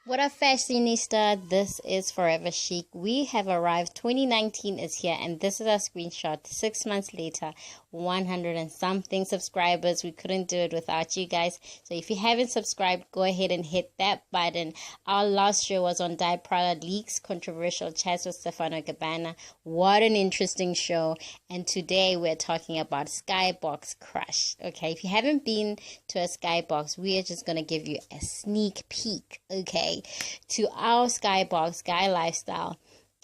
What up, fashionista? This is Forever Chic. We have arrived. 2019 is here, and this is our screenshot. 6 months later, 100 and something subscribers. We couldn't do it without you guys. So if you haven't subscribed, go ahead and hit that button. Our last show was on Diet Prada Leaks, Controversial Chats with Stefano Gabbana. What an interesting show. And today we're talking about Skybox Crush. Okay, if you haven't been to a Skybox, we are just going to give you a sneak peek, okay, to our Skybox Sky Lifestyle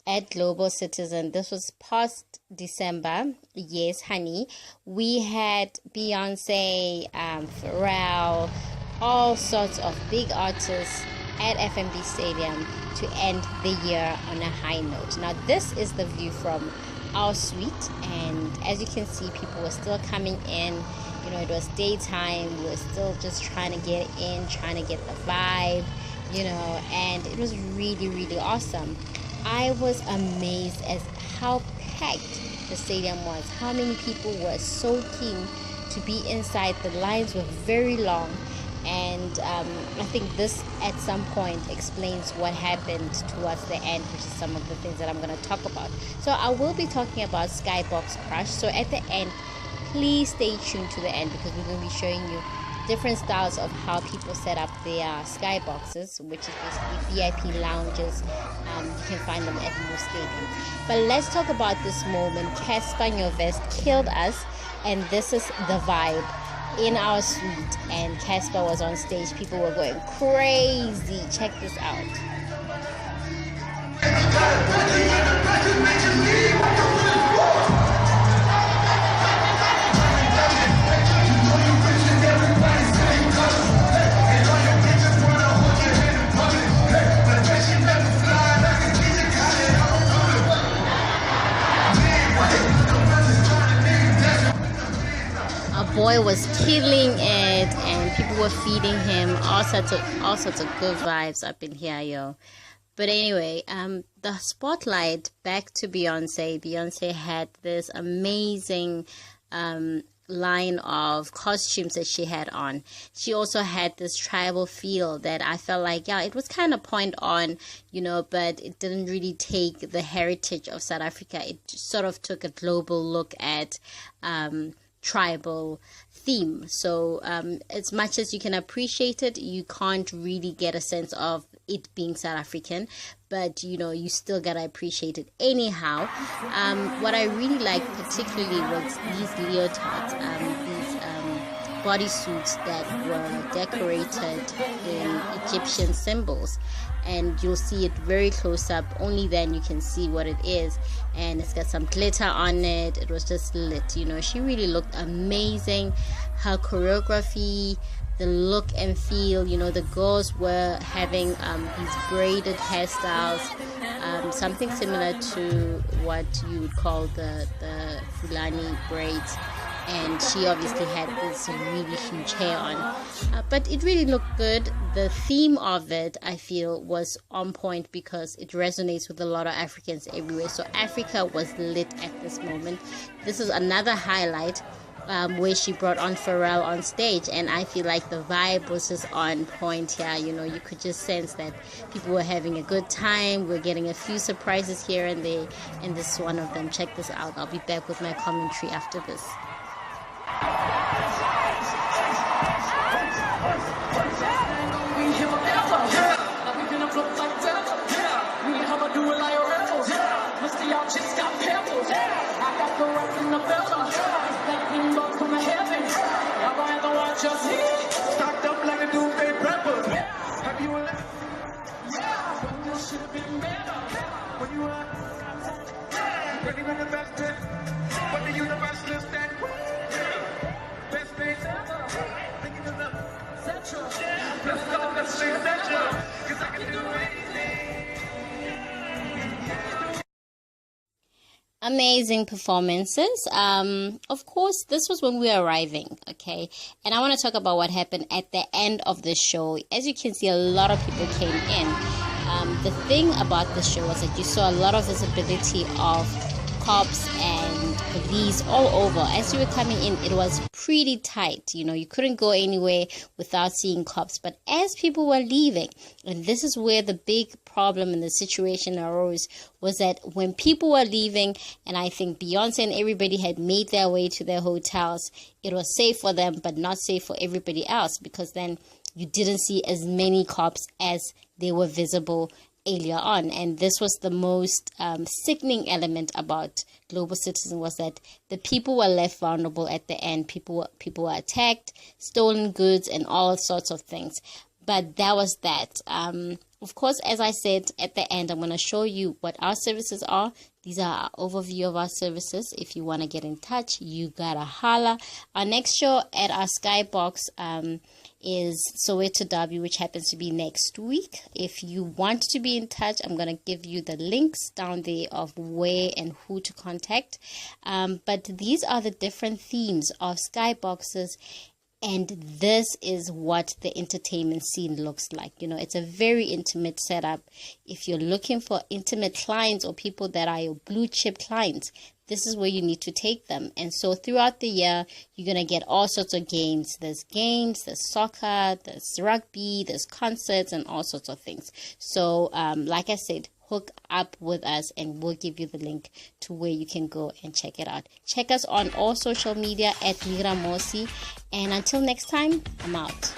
at Global Citizen. This was past December. Yes, honey. We had Beyonce, Pharrell, all sorts of big artists at FMB Stadium to end the year on a high note. Now, this is the view from our suite, and as you can see, people were still coming in. You know, it was daytime. We were still just trying to get in, trying to get the vibe, you know, and it was really, really awesome. I was amazed at how packed the stadium was, how many people were so keen to be inside. The lines were very long, and I think this at some point explains what happened towards the end, which is some of the things that I'm going to talk about. So I will be talking about Skybox Crush. So at the end, please stay tuned to the end, because we're going to be showing you different styles of how people set up their skyboxes, which is basically VIP lounges. You can find them at most stadiums. But let's talk about this moment. Casper Nyovest killed us, and this is the vibe in our suite. And Casper was on stage. People were going crazy. Check this out. Boy was killing it, and people were feeding him all sorts of good vibes up in here, yo. But anyway, the spotlight back to Beyonce. Beyonce had this amazing line of costumes that she had on. She also had this tribal feel that I felt like, yeah, it was kind of point on, you know, but it didn't really take the heritage of South Africa. It sort of took a global look at tribal theme. So as much as you can appreciate it, you can't really get a sense of it being South African, but you know, you still gotta appreciate it anyhow. What I really liked particularly was these leotards, these bodysuits that were decorated in Egyptian symbols, and you'll see it very close up. Only then you can see what it is, and it's got some glitter on it. It was just lit, you know. She really looked amazing. Her choreography, the look and feel, you know, the girls were having these braided hairstyles, something similar to what you would call the Fulani braids. And she obviously had this really huge hair on, but it really looked good. The theme of it, I feel, was on point because it resonates with a lot of Africans everywhere. So Africa was lit at this moment. This is another highlight where she brought on Pharrell on stage, and I feel like the vibe was just on point here. You know, you could just sense that people were having a good time. We're getting a few surprises here and there, and this is one of them. Check this out. I'll be back with my commentary after this. Amazing performances. Of course, this was when we were arriving, okay? And I want to talk about what happened at the end of the show. As you can see, a lot of people came in. The thing about the show was that you saw a lot of visibility of cops and these all over. As you were coming in, it was pretty tight. You couldn't go anywhere without seeing cops. But as people were leaving, and this is where the big problem in the situation arose, was that when people were leaving, and I think Beyonce and everybody had made their way to their hotels, it was safe for them, but not safe for everybody else, because then you didn't see as many cops as they were visible earlier on. And this was the most sickening element about Global Citizen, was that the people were left vulnerable at the end. People were attacked, stolen goods, and all sorts of things. But that was that. Of course, as I said at the end, I'm going to show you what our services are. These are our overview of our services. If you want to get in touch, you gotta holla. Our next show at our Skybox is Soweto Derby, which happens to be next week. If you want to be in touch, I'm going to give you the links down there of where and who to contact. But these are the different themes of Skyboxes. And this is what the entertainment scene looks like. It's a very intimate setup. If you're looking for intimate clients or people that are your blue chip clients, this is where you need to take them. And so throughout the year, you're going to get all sorts of games. There's soccer, there's rugby, there's concerts, and all sorts of things. So like I said, hook up with us and we'll give you the link to where you can go and check it out. Check us on all social media at Mira Mosi. And until next time, I'm out.